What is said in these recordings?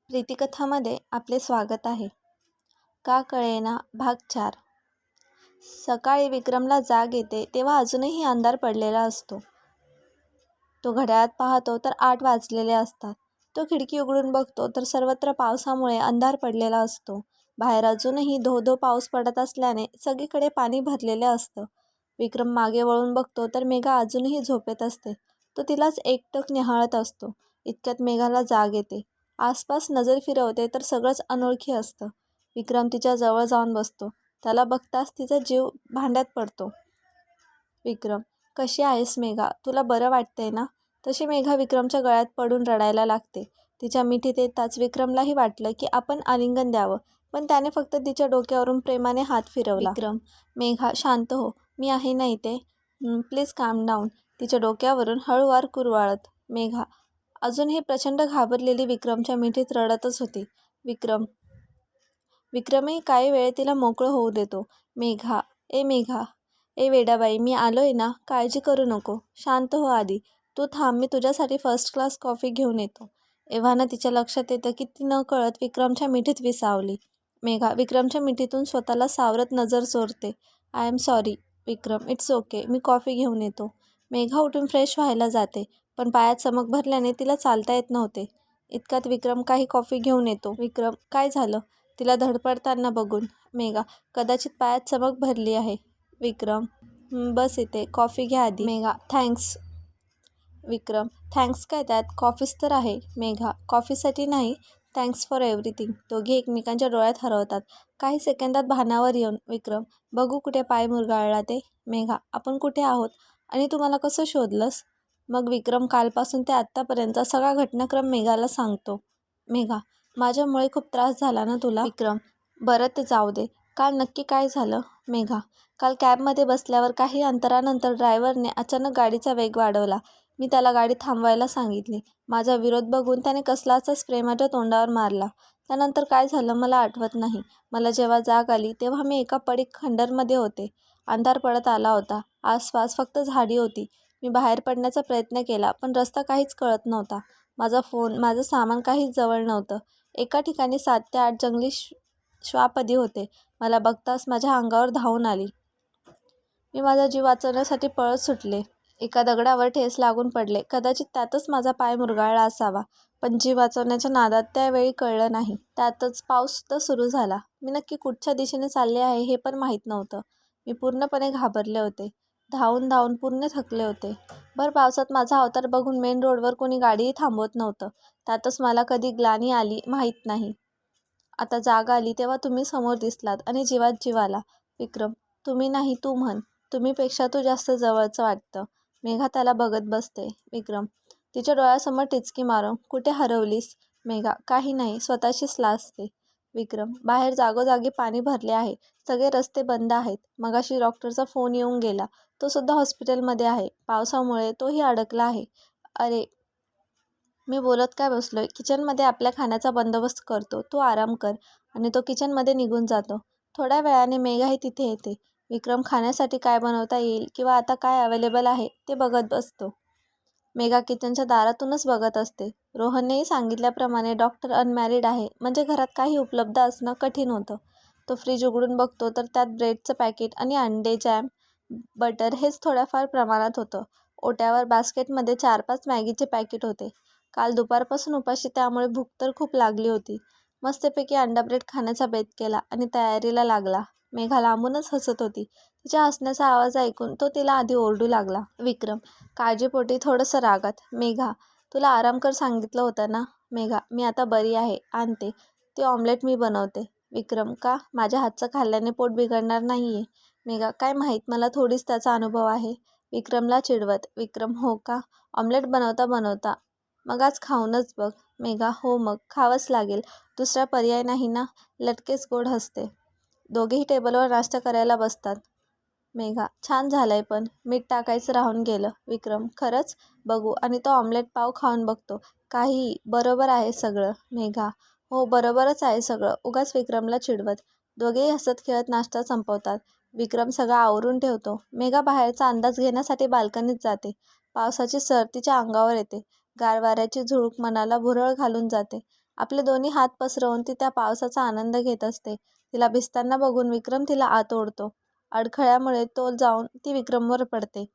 प्रीतिकथामध्ये आपले स्वागत आहे. का कळेना भाग 4. सकाळी विक्रमला जाग येते तेव्हा अजूनही अंधार पडलेला असतो. तो घड्याळात पाहतो तर 8 वाजलेले असतात. तो खिडकी उघडून बघतो तर सर्वत्र पावसामुळे अंधार पडलेला असतो. बाहेर अजूनही धो-धो पाऊस पडत असल्याने सगळीकडे पाणी भरलेले असतं. विक्रम मागे वळून बघतो तर मेघा अजूनही झोपेत असते. तो तिलाच एकटक निहाळत असतो. इतक्यात मेघाला जाग येते. आसपास नजर फिरवते तर सगळंच अनोळखी असतं. विक्रम तिच्या जवळ जाऊन बसतो. त्याला बघताच तिचा जीव भांड्यात पडतो. विक्रम, कशी आहेस मेघा? तुला बरं वाटतंय ना? तशी मेघा विक्रमच्या गळ्यात पडून रडायला लागते. तिच्या मिठीत येताच विक्रमलाही वाटलं की आपण आलिंगन द्यावं, पण त्याने फक्त तिच्या डोक्यावरून प्रेमाने हात फिरवला. विक्रम, मेघा शांत हो, मी आहे ना इथे. प्लीज काम डाऊन. तिच्या डोक्यावरून हळूवार कुरवाळत. मेघा अजूनही प्रचंड घाबरलेली विक्रमच्या मिठीत रडतच होती. विक्रमही काही वेळ तिला मोकळं होऊ देतो. मेघा, मेघा, वेडाबाई, मी आलोय ना, काळजी करू नको. शांत हो आधी. तू थांब, मी तुझ्यासाठी फर्स्ट क्लास कॉफी घेऊन येतो. एव्हाना तिच्या लक्षात येतं की ती न कळत विक्रमच्या मिठीत विसावली. मेघा विक्रमच्या मिठीतून स्वतःला सावरत नजर चोरते. I am sorry Vikram, it's okay, me coffee घेऊन येतो. मेघा उठून फ्रेश व्हायला जाते, पण पायात चमक भरल्याने तिला चालता येत नव्हते. इतक्यात विक्रम काही कॉफी घेऊन येतो. विक्रम, काय झालं? तिला धडपडताना बघून. मेघा, कदाचित पायात चमक भरली आहे. विक्रम, बस इथे, कॉफी घ्या आधी. मेघा, थँक्स. विक्रम, थँक्स काय, त्यात कॉफीच तर आहे. मेघा, कॉफीसाठी नाही, थँक्स फॉर एव्हरीथिंग. दोघे एकमेकांच्या डोळ्यात हरवतात. काही सेकंदात भानावर येऊन. विक्रम, बघू कुठे पाय मुरगाळला ते. मेघा, आपण कुठे आहोत आणि तू मला कसं शोधलंस? मग विक्रम कालपासून ते आत्तापर्यंतचा सगळा घटनाक्रम मेघाला सांगतो. मेघा, माझ्यामुळे खूप त्रास झाला ना तुला? विक्रम, बरं ते जाऊ दे, काल नक्की काय झालं? मेघा, काल कॅबमध्ये बसल्यावर काही अंतरानंतर ड्रायव्हरने अचानक गाडीचा वेग वाढवला. मी त्याला गाडी थांबवायला सांगितली. माझा विरोध बघून त्याने कसलाचा स्प्रे माझ्या तोंडावर मारला. त्यानंतर काय झालं मला आठवत नाही. मला जेव्हा जाग आली तेव्हा मी एका पडीक खंडरमध्ये होते. अंधार पडत आला होता. आसपास फक्त झाडी होती. मी बाहेर पडण्याचा प्रयत्न केला, पण रस्ता काहीच कळत नव्हता. माझा फोन, माझं सामान काहीच जवळ नव्हतं. एका ठिकाणी 7 ते 8 जंगली श्वापदी होते. मला बघताच माझ्या अंगावर धावून आली. मी माझा जीव वाचवण्यासाठी पळत सुटले. एका दगडावर ठेच लागून पडले. कदाचित त्यातच माझा पाय मुरगाळला असावा, पण जीव वाचवण्याच्या नादात त्यावेळी कळलं नाही. त्यातच पाऊससुद्धा सुरू झाला. मी नक्की कुठच्या दिशेने चालले आहे हे पण माहीत नव्हतं. मी पूर्णपणे घाबरले होते. धावून धावून पूर्ण थकले होते. भर पावसात माझा अवतार बघून मेन रोडवर कोणी गाडीही थांबवत नव्हतं. त्यातच मला कधी ग्लानी आली माहीत नाही. आता जाग आली तेव्हा तुम्ही समोर दिसलात आणि जीवात जीव आला. विक्रम, तुम्ही नाही, तू म्हण. तुम्हीपेक्षा तू जास्त जवळचं वाटतं. मेघा त्याला बघत बसते. विक्रम, तिच्या डोळ्यासमोर टिचकी मारून, कुठे हरवलीस? मेघा, काही नाही, स्वतःशीच लाजते. विक्रम, बाहेर जागोजागी पाणी भरले आहे. सगळे रस्ते बंद आहेत. मगाशी डॉक्टरचा फोन येऊन गेला. तो सुद्धा हॉस्पिटलमध्ये आहे. पावसामुळे तोही अडकला आहे. अरे, मी बोलत काय बसलोय? किचनमध्ये आपल्या खाण्याचा बंदोबस्त करतो. तू आराम कर. आणि तो किचनमध्ये निघून जातो. थोड्या वेळाने मेघाही तिथे येते. विक्रम खाण्यासाठी काय बनवता येईल किंवा आता काय अवेलेबल आहे ते बघत बसतो. मेघा किचनच्या दारातूनच बघत असते. रोहननेही सांगितल्याप्रमाणे डॉक्टर अनमॅरिड आहे, म्हणजे घरात काही उपलब्ध असणं कठीण होतं. तो फ्रीज उघडून बघतो तर त्यात ब्रेडचं पॅकेट आणि अंडे, जॅम, बटर हेच थोड्याफार प्रमाणात होतं. ओट्यावर बास्केटमध्ये 4-5 मॅगीचे पॅकेट होते. काल दुपारपासून उपाशी, त्यामुळे भूक तर खूप लागली होती. मस्तपैकी अंडा ब्रेड खाण्याचा बेत केला आणि तयारीला लागला. मेघा लांबूनच हसत होती. तिच्या हसण्याचा आवाज ऐकून तो तिला आधी ओरडू लागला. विक्रम काळजीपोटी थोडंसं रागात. मेघा, तुला आराम कर सांगितलं होतं ना? मेघा, मी आता बरी आहे, आणते. ते ऑमलेट मी बनवते. विक्रम, का? माझ्या हातचं खाल्ल्याने पोट बिघडणार नाहीये? मेघा, काय माहीत, मला थोडीच त्याचा अनुभव आहे. विक्रमला चिडवत. विक्रम, हो का? ऑमलेट बनवता बनवता मग आज खाऊनच बघ. मेघा, हो मग खावंच लागेल, दुसरा पर्याय नाही ना. लटकेच गोड हसते. दोघेही टेबलवर नाश्ता करायला बसतात. मेघा, छान झालंय, पण मीठ टाकायचं राहून गेलं. विक्रम, खरंच? बघू. आणि तो ऑमलेट पाव खाऊन बघतो. काही बरोबर आहे सगळं? मेघा, हो बरोबरच आहे सगळं. उगाच विक्रमला चिडवत. दोघेही हसत खेळत नाश्ता संपवतात. विक्रम सगळं आवरून ठेवतो. मेघा बाहेरचा अंदाज घेण्यासाठी बाल्कनीत जाते. पावसाची सर तिच्या अंगावर येते. गार वाऱ्याची झुळूक मनाला भुरळ घालून जाते. आपले दोन्ही हात पसरवून ती त्या पावसाचा आनंद घेत असते. तिला भिजताना बघून विक्रम तिला आत ओढतो. अडखळ्यामुळे तोल जाऊन ती विक्रमवर पडते.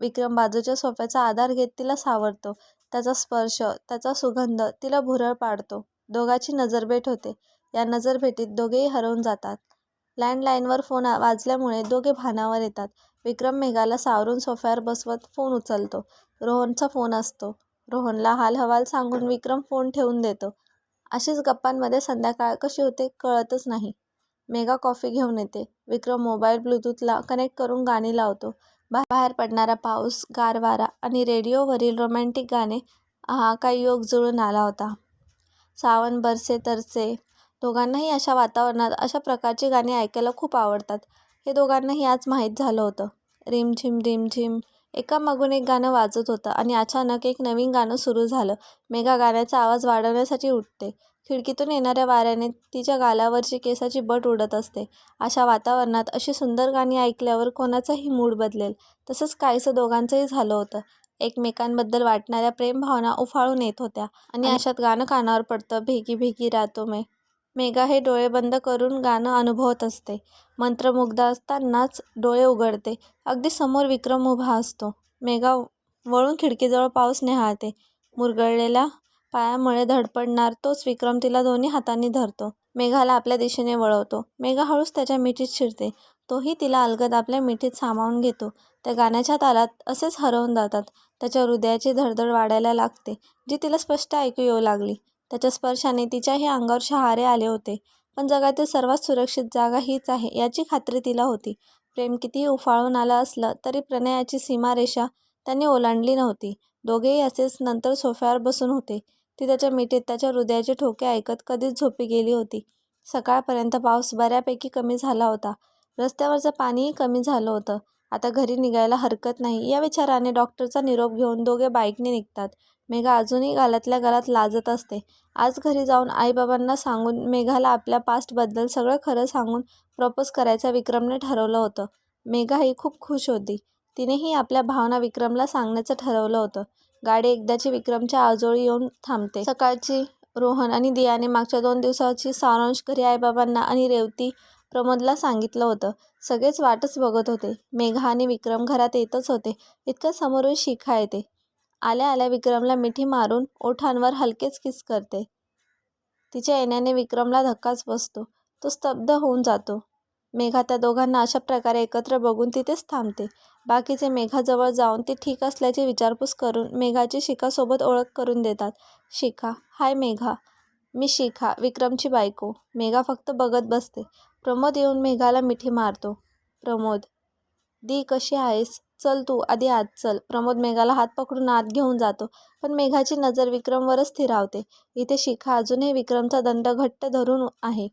विक्रम बाजूच्या सोफ्याचा आधार घेत तिला सावरतो. त्याचा स्पर्श, त्याचा सुगंध तिला भुरळ पाडतो. दोघांची नजरभेट होते. या नजरभेटीत दोघेही हरवून जातात. लँडलाईनवर फोन वाजल्यामुळे दोघे भानावर येतात. विक्रम मेघाला सावरून सोफ्यावर बसवत फोन उचलतो. रोहनचा फोन असतो. रोहनला हालहवाल सांगून विक्रम फोन ठेवून देतो. अशीच गप्पांमध्ये संध्याकाळ कशी होते कळतच नाही. मेघा कॉफी घेऊन येते. विक्रम मोबाईल ब्लूटूथला कनेक्ट करून गाणी लावतो. बाहेर पडणारा पाऊस, गार वारा आणि रेडिओवरील रोमॅन्टिक गाणे. हा काय योग जुळून आला होता. सावन बरसे तरसे. दोघांनाही अशा वातावरणात अशा प्रकारची गाणी ऐकायला खूप आवडतात. हे दोघांनाही आज माहीत झालं होतं. रिमझिम रिमझिम एकामागून एक गाणं वाजत होतं आणि अचानक एक नवीन गाणं सुरू झालं. मेघा गाण्याचा आवाज वाढवण्यासाठी उठते. खिडकीतून येणाऱ्या वाऱ्याने तिच्या गालावरची केसाची बट उडत असते. अशा वातावरणात अशी सुंदर गाणी ऐकल्यावर कोणाचाही मूड बदलेल. तसंच काहीसं दोघांचंही झालं होतं. एकमेकांबद्दल वाटणाऱ्या प्रेमभावना उफाळून येत होत्या आणि अशात गाणं कानावर पडतं, भेगी भेगी रातों में. मेघा हे डोळे बंद करून गाणं अनुभवत असते. मंत्रमुग्ध असतानाच डोळे उघडते. अगदी समोर विक्रम उभा असतो. मेघा वळून खिडकीजवळ पाऊस निहाळते. मुरगळलेल्या पायामुळे धडपडणार तोच विक्रम तिला दोन्ही हातांनी धरतो. मेघाला आपल्या दिशेने वळवतो. मेघा हळूच त्याच्या मिठीत शिरते. तोही तिला अलगद आपल्या मिठीत सामावून घेतो. त्या गाण्याच्या तालात असेच हरवून जातात. त्याच्या हृदयाची धडधड वाढायला लागते, जी तिला स्पष्ट ऐकू येऊ लागली. त्याच्या स्पर्शाने तिच्याही अंगावर शहारे आले होते. पण जगातील सर्वात सुरक्षित जागा हीच आहे याची खात्री तिला होती. प्रेम कितीही उफाळून आलं असलं तरी प्रणयाची सीमारेषा त्यांनी ओलांडली नव्हती. दोघेही असेच नंतर सोफ्यावर बसून होते. ती त्याच्या मिठीत त्याच्या हृदयाचे ठोके ऐकत कधीच झोपी गेली होती. सकाळपर्यंत पाऊस बऱ्यापैकी कमी झाला होता. रस्त्यावरचं पाणीही कमी झालं होतं. आता घरी निघायला हरकत नाही या विचाराने डॉक्टरचा निरोप घेऊन दोघे बाईकने निघतात. मेघा अजूनही गालातल्या गालात लाजत असते. आज घरी जाऊन आईबाबांना सांगून मेघाला आपल्या पास्टबद्दल सगळं खरं सांगून प्रपोज करायचं विक्रमने ठरवलं होतं. मेघाही खूप खुश होती. तिनेही आपल्या भावना विक्रमला सांगण्याचं ठरवलं होतं. गाडी एकदाची विक्रमच्या आजोळी येऊन थांबते. सकाळची रोहन आणि दियाने मागच्या 2 दिवसाची सारांश घरी आईबाबांना आणि रेवती प्रमोदला सांगितलं होतं. सगळेच वाटच बघत होते. मेघा आणि विक्रम घरात येतच होते. इतक्या समोरून शिखा येते. आल्या आल्या विक्रमला मिठी मारून ओठांवर हलकेच किस करते. तिच्या येण्याने विक्रमला धक्काच बसतो. तो स्तब्ध होऊन जातो. मेघा त्या दोघांना अशा प्रकारे एकत्र बघून तिथेच थांबते. बाकीचे मेघाजवळ जाऊन ती ठीक असल्याची विचारपूस करून मेघाची शिखासोबत ओळख करून देतात. शिखा, हाय मेघा. मी शिखा, विक्रमची बायको. मेघा फक्त बघत बसते. प्रमोद येऊन मेघाला मिठी मारतो. प्रमोद, दी कशी आहेस? चल तू आधी आत चल. प्रमोद मेघाला हात पकडून आत घेऊन जातो. पण मेघाची नजर विक्रमवरच स्थिरावते. इथे शिखा अजूनही विक्रमचा दंड घट्ट धरून आहे.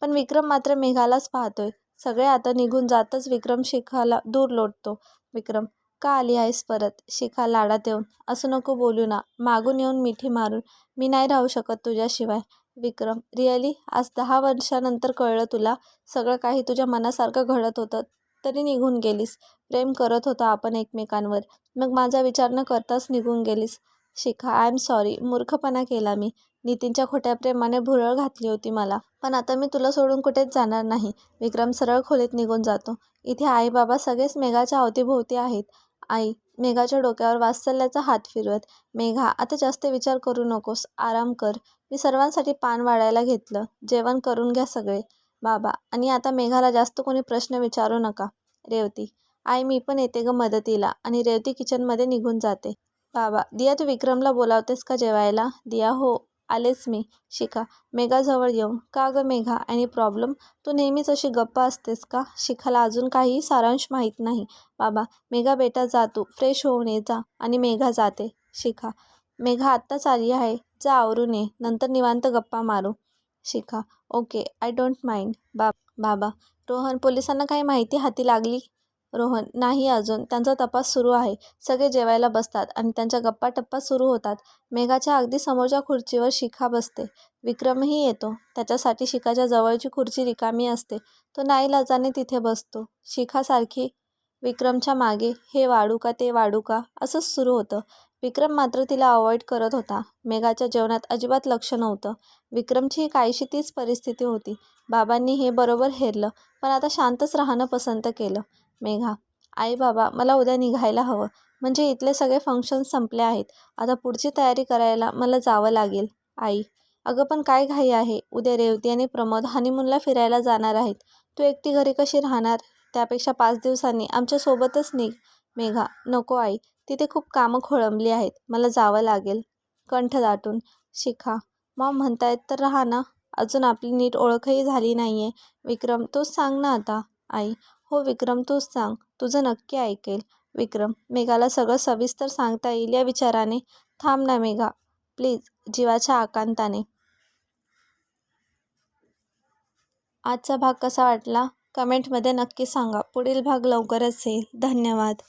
पण विक्रम मात्र मेघालाच पाहतोय. सगळे आता निघून जातच विक्रम शिखाला दूर लोटतो. विक्रम, का आली आहेस परत? शिखा लाडात येऊन, असं नको बोलू ना. मागून येऊन मिठी मारून, मी नाही राहू शकत तुझ्याशिवाय. विक्रम, रिअली? आज 10 वर्षानंतर कळलं तुला? सगळं काही तुझ्या मनासारखं घडत होतं तरी निघून गेलीस. प्रेम करत होतो आपण एकमेकांवर, मग माझा विचार न करताच निघून गेलीस. Shikha, I am sorry. मूर्खपणा केला मी. नितीनच्या खोट्या प्रेमाने भुरळ घातली होती मला. पण आता मी तुला सोडून कुठेच जाणार नाही. विक्रम सरळ खोलीत निघून जातो. इथे आई बाबा सगळेच मेघाच्या अवतीभोवती आहेत. आई मेघाच्या डोक्यावर वात्सल्याचा हात फिरवत, मेघा आता जास्त विचार करू नकोस, आराम कर. मी सर्वांसाठी पान वाढायला घेतलं. जेवण करून घ्या सगळे. बाबा, आणि आता मेघाला जास्त कोणी प्रश्न विचारू नका. रेवती, आई मी पण येते ग मदतीला. आणि रेवती किचनमध्ये निघून जाते. बाबा, दिया तू विक्रमला बोलावतेस का जेवायला? दिया, हो आलेच मी. शिखा मेघाजवळ येऊन, का गं मेघा, एनी प्रॉब्लेम? तू नेहमीच अशी गप्प असतेस का? शिखाला अजून काहीही सारांश माहीत नाही. बाबा, मेघा बेटा जा तू फ्रेश होऊन ये जा. आणि मेघा जाते. शिखा, मेघा आत्ताच आली आहे, जा आवरून ये, नंतर निवांत गप्पा मारू. Shikha, okay, I don't mind. बाबा, रोहन पोलिसांना काही माहिती हाती लागली? रोहन, नाही अजून, त्यांचा तपास सुरू आहे. सगळे जेवायला बसतात आणि त्यांच्या गप्पा टप्पा सुरू होतात. मेघाच्या अगदी समोरच्या खुर्चीवर शिखा बसते. विक्रमही येतो. त्याच्यासाठी शिखाच्या जवळची खुर्ची रिकामी असते. तो नाईलाजाने तिथे बसतो. शिखा सारखी विक्रमच्या मागे, हे वाढू का ते वाढू का असंच सुरू होतं. विक्रम मात्र तिला अवॉइड करत होता. मेघाच्या जेवणात अजिबात लक्ष नव्हतं. विक्रमचीही काहीशी तीच परिस्थिती होती. बाबांनी हे बरोबर हेरलं, पण आता शांतच राहणं पसंत केलं. मेघा: आई बाबा, मला उद्या निघायला हवं. म्हणजे इथले सगळे फंक्शन संपले आहेत. आता पुढची तयारी करायला मला जावं लागेल. आई: अगं पण काय घाई आहे? उद्या रेवती आणि प्रमोद हनीमूनला फिरायला जाणार आहेत. तू एकटी घरी कशी राहणार? त्यापेक्षा 5 दिवसांनी आमच्यासोबतच निघ. मेघा: नको आई, तिथे खूप कामं खोळंबली आहेत. मला जावं लागेल. कंठ दाटून शिखा: मॉम म्हणतायत तर राहा ना. अजून आपली नीट ओळखही झाली नाहीये. विक्रम: तूच सांग ना आता. आई: हो विक्रम, तूच सांग. तुझं नक्की ऐकेल. विक्रम: मेघाला सगळं सविस्तर सांगता येईल या विचाराने. थांब ना मेघा, प्लीज. जीवाच्या आकांताने. आजचा भाग कसा वाटला कमेंटमध्ये नक्की सांगा. पुढील भाग लवकरच येईल. धन्यवाद.